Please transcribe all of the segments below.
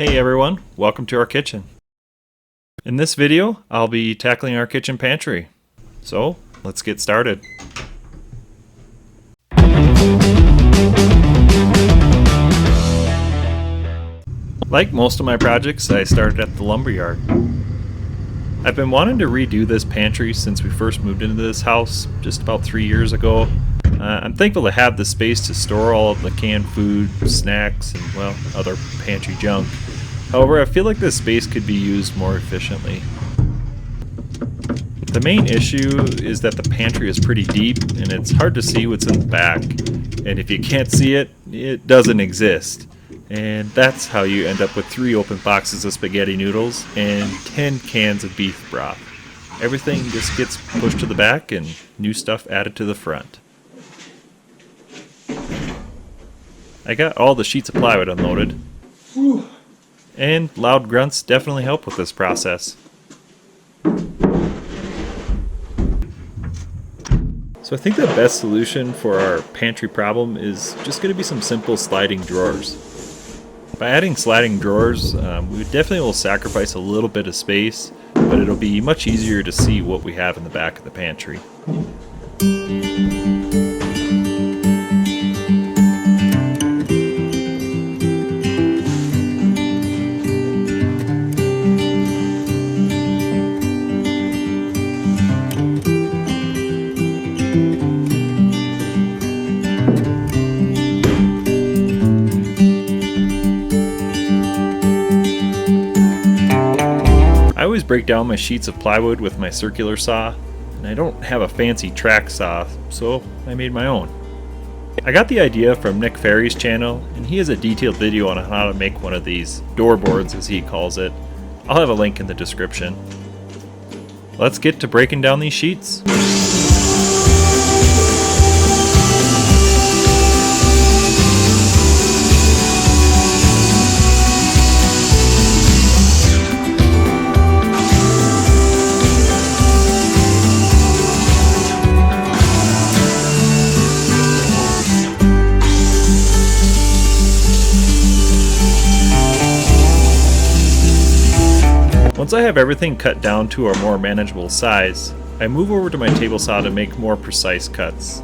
Hey everyone, welcome to our kitchen. In this video, I'll be tackling our kitchen pantry. So, let's get started. Like most of my projects, I started at the lumberyard. I've been wanting to redo this pantry since we first moved into this house just about 3 years ago. I'm thankful to have the space to store all of the canned food, snacks, and well, other pantry junk. However, I feel like this space could be used more efficiently. The main issue is that the pantry is pretty deep and it's hard to see what's in the back. And if you can't see it, it doesn't exist. And that's how you end up with 3 open boxes of spaghetti noodles and 10 cans of beef broth. Everything just gets pushed to the back and new stuff added to the front. I got all the sheets of plywood unloaded. And loud grunts definitely help with this process. So I think the best solution for our pantry problem is just going to be some simple sliding drawers. By adding sliding drawers, we definitely will sacrifice a little bit of space, but it'll be much easier to see what we have in the back of the pantry. I always break down my sheets of plywood with my circular saw, and I don't have a fancy track saw, so I made my own. I got the idea from Nick Ferry's channel, and he has a detailed video on how to make one of these door boards, as he calls it. I'll have a link in the description. Let's get to breaking down these sheets. Once I have everything cut down to a more manageable size, I move over to my table saw to make more precise cuts.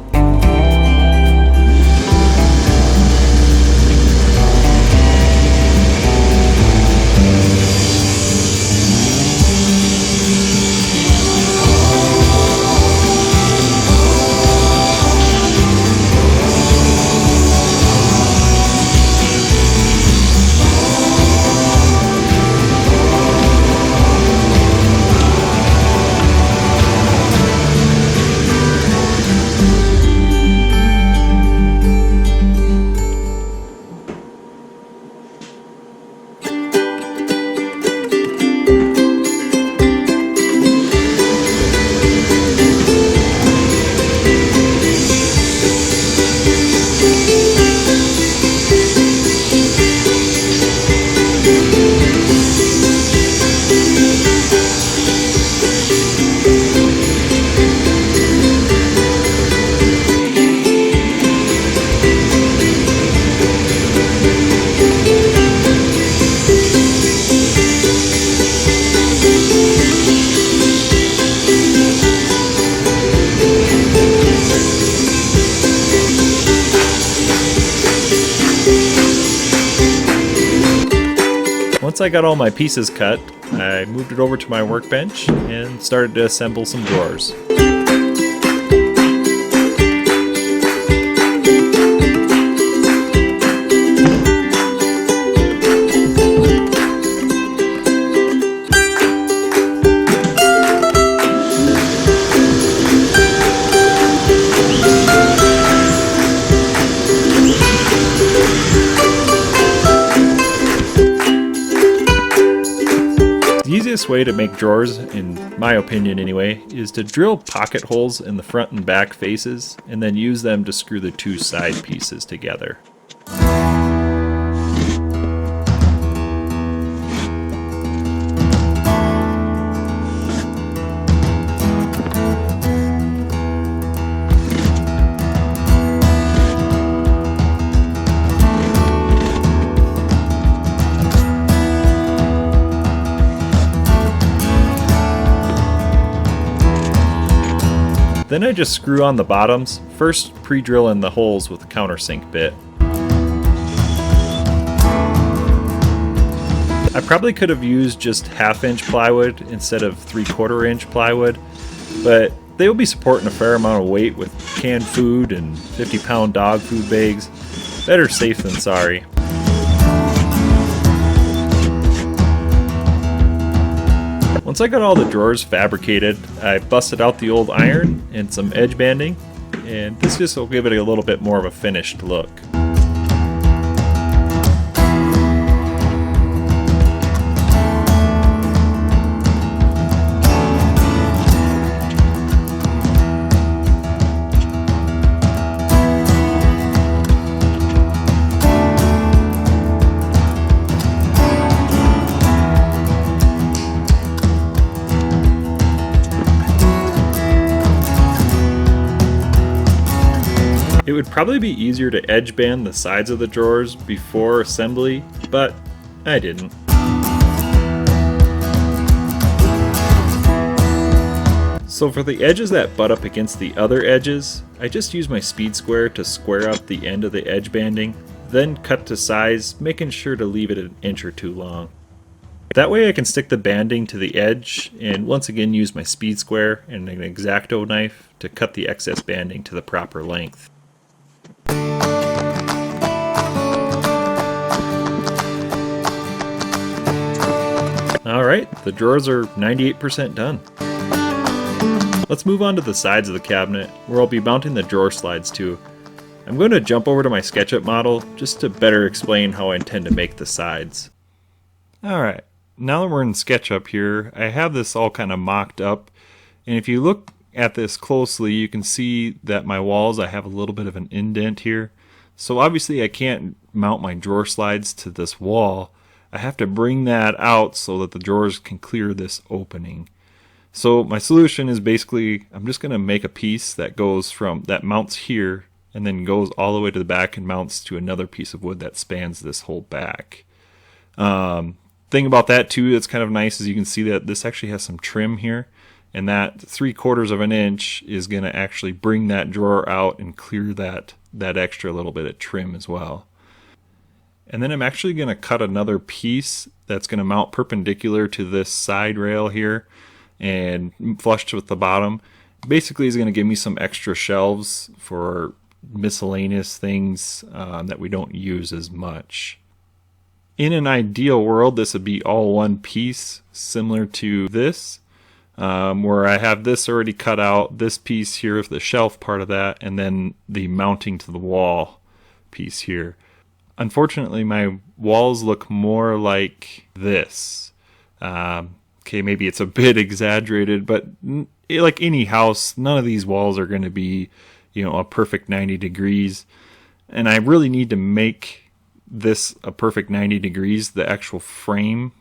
Once I got all my pieces cut, I moved it over to my workbench and started to assemble some drawers. The easiest way to make drawers, in my opinion anyway, is to drill pocket holes in the front and back faces and then use them to screw the 2 side pieces together. Then I just screw on the bottoms, first pre-drill in the holes with the countersink bit. I probably could have used just 1/2 inch plywood instead of 3/4 inch plywood, but they will be supporting a fair amount of weight with canned food and 50-pound dog food bags. Better safe than sorry. Once I got all the drawers fabricated, I busted out the old iron and some edge banding, and this just will give it a little bit more of a finished look. It would probably be easier to edge band the sides of the drawers before assembly, but I didn't. So for the edges that butt up against the other edges, I just use my speed square to square out the end of the edge banding, then cut to size, making sure to leave it an inch or two long. That way I can stick the banding to the edge and once again use my speed square and an X-Acto knife to cut the excess banding to the proper length. Alright, the drawers are 98% done. Let's move on to the sides of the cabinet, where I'll be mounting the drawer slides to. I'm going to jump over to my SketchUp model just to better explain how I intend to make the sides. Alright, now that we're in SketchUp here, I have this all kind of mocked up, and if you look at this closely, you can see that my walls, I have a little bit of an indent here. So obviously I can't mount my drawer slides to this wall. I have to bring that out so that the drawers can clear this opening. So my solution is basically I'm just going to make a piece that goes from that mounts here and then goes all the way to the back and mounts to another piece of wood that spans this whole back. Thing about that too that's kind of nice is you can see that this actually has some trim here, and that 3/4 of an inch is going to actually bring that drawer out and clear that extra little bit of trim as well. And then I'm actually going to cut another piece that's going to mount perpendicular to this side rail here and flush with the bottom. Basically is going to give me some extra shelves for miscellaneous things that we don't use as much. In an ideal world, this would be all one piece, similar to this, where I have this already cut out, this piece here, the shelf part of that, and then the mounting to the wall piece here. Unfortunately, my walls look more like this. Okay, maybe it's a bit exaggerated, but like any house, none of these walls are going to be, a perfect 90 degrees. And I really need to make this a perfect 90 degrees, the actual frame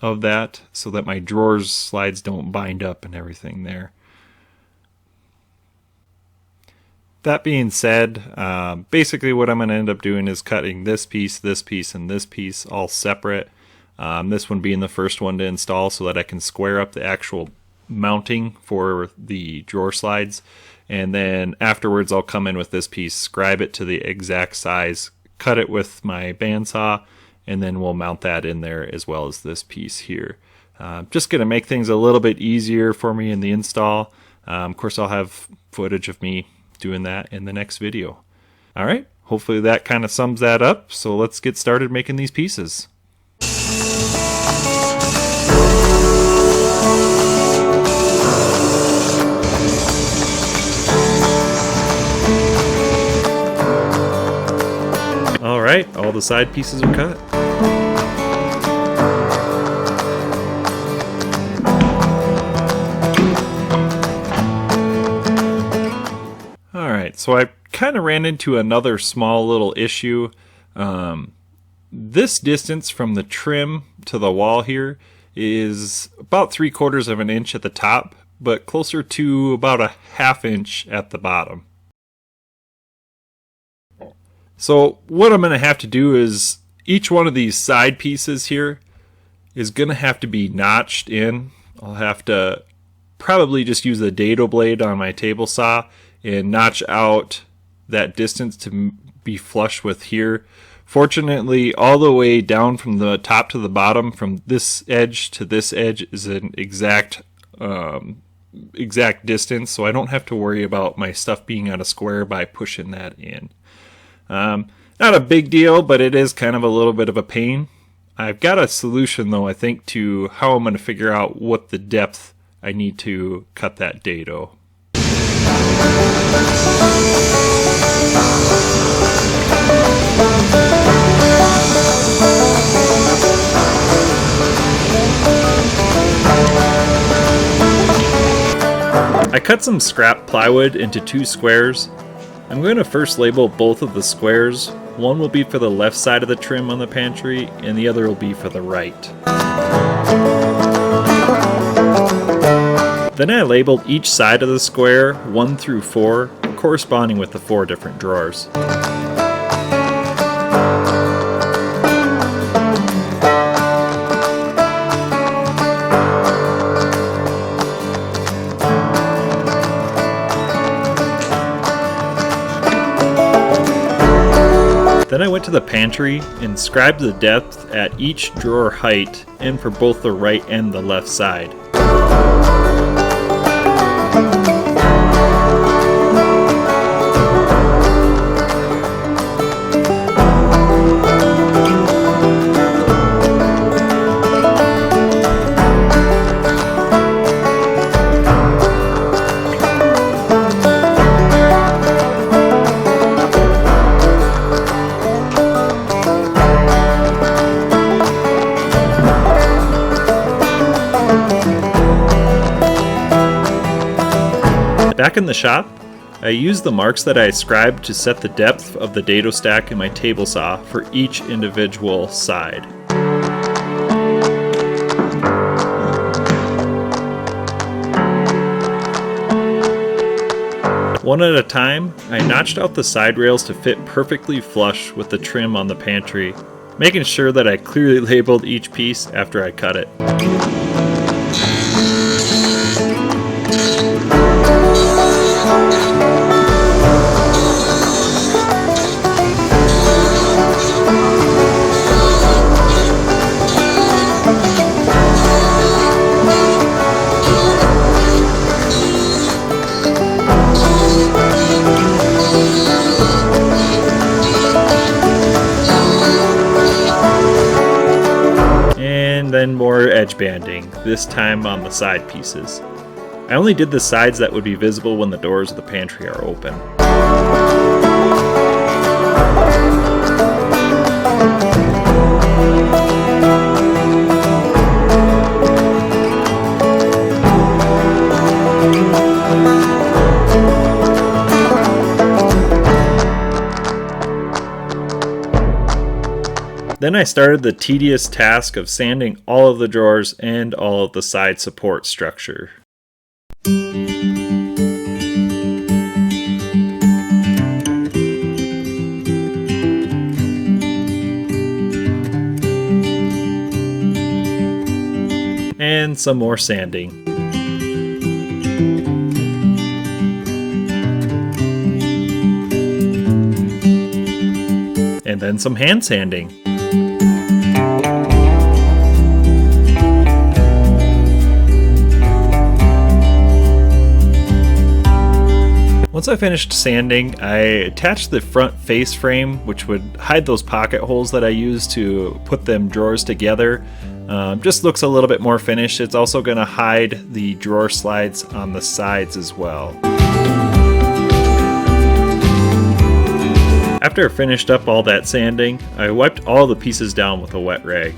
of that, so that my drawers slides don't bind up and everything there. That being said, basically what I'm going to end up doing is cutting this piece, and this piece all separate. This one being the first one to install so that I can square up the actual mounting for the drawer slides. And then afterwards I'll come in with this piece, scribe it to the exact size, cut it with my bandsaw, and then we'll mount that in there as well as this piece here. Just going to make things a little bit easier for me in the install. Of course I'll have footage of me doing that in the next video. Alright, hopefully that kind of sums that up, so let's get started making these pieces. Alright, all the side pieces are cut. Alright, so I kind of ran into another small little issue. This distance from the trim to the wall here is about 3/4 of an inch at the top, but closer to about a 1/2 inch at the bottom. So what I'm going to have to do is each one of these side pieces here is going to have to be notched in. I'll have to probably just use the dado blade on my table saw and notch out that distance to be flush with here. Fortunately, all the way down from the top to the bottom, from this edge to this edge, is an exact distance, so I don't have to worry about my stuff being on a square by pushing that in. Not a big deal, but it is kind of a little bit of a pain. I've got a solution though, I think, to how I'm going to figure out what the depth I need to cut that dado. I cut some scrap plywood into 2 squares. I'm going to first label both of the squares. One will be for the left side of the trim on the pantry, and the other will be for the right. Then I labeled each side of the square 1 through 4, corresponding with the 4 different drawers. Then I went to the pantry and scribed the depth at each drawer height and for both the right and the left side. Back in the shop, I used the marks that I scribed to set the depth of the dado stack in my table saw for each individual side. One at a time, I notched out the side rails to fit perfectly flush with the trim on the pantry, making sure that I clearly labeled each piece after I cut it. And then more edge banding, this time on the side pieces. I only did the sides that would be visible when the doors of the pantry are open. Then I started the tedious task of sanding all of the drawers and all of the side support structure. And some more sanding. And then some hand sanding. Once I finished sanding, I attached the front face frame, which would hide those pocket holes that I used to put them drawers together. Just looks a little bit more finished. It's also going to hide the drawer slides on the sides as well. After I finished up all that sanding, I wiped all the pieces down with a wet rag.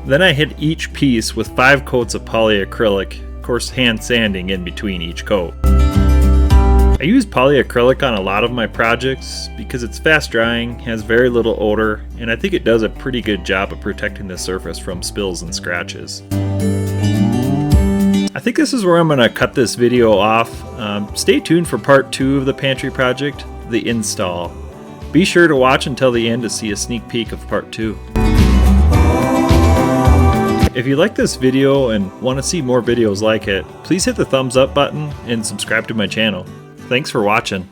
Then I hit each piece with 5 coats of polyacrylic, of course hand sanding in between each coat. I use polyacrylic on a lot of my projects because it's fast drying, has very little odor, and I think it does a pretty good job of protecting the surface from spills and scratches. I think this is where I'm going to cut this video off. Stay tuned for part 2 of the pantry project, the install. Be sure to watch until the end to see a sneak peek of part 2. If you like this video and want to see more videos like it, please hit the thumbs up button and subscribe to my channel. Thanks for watching.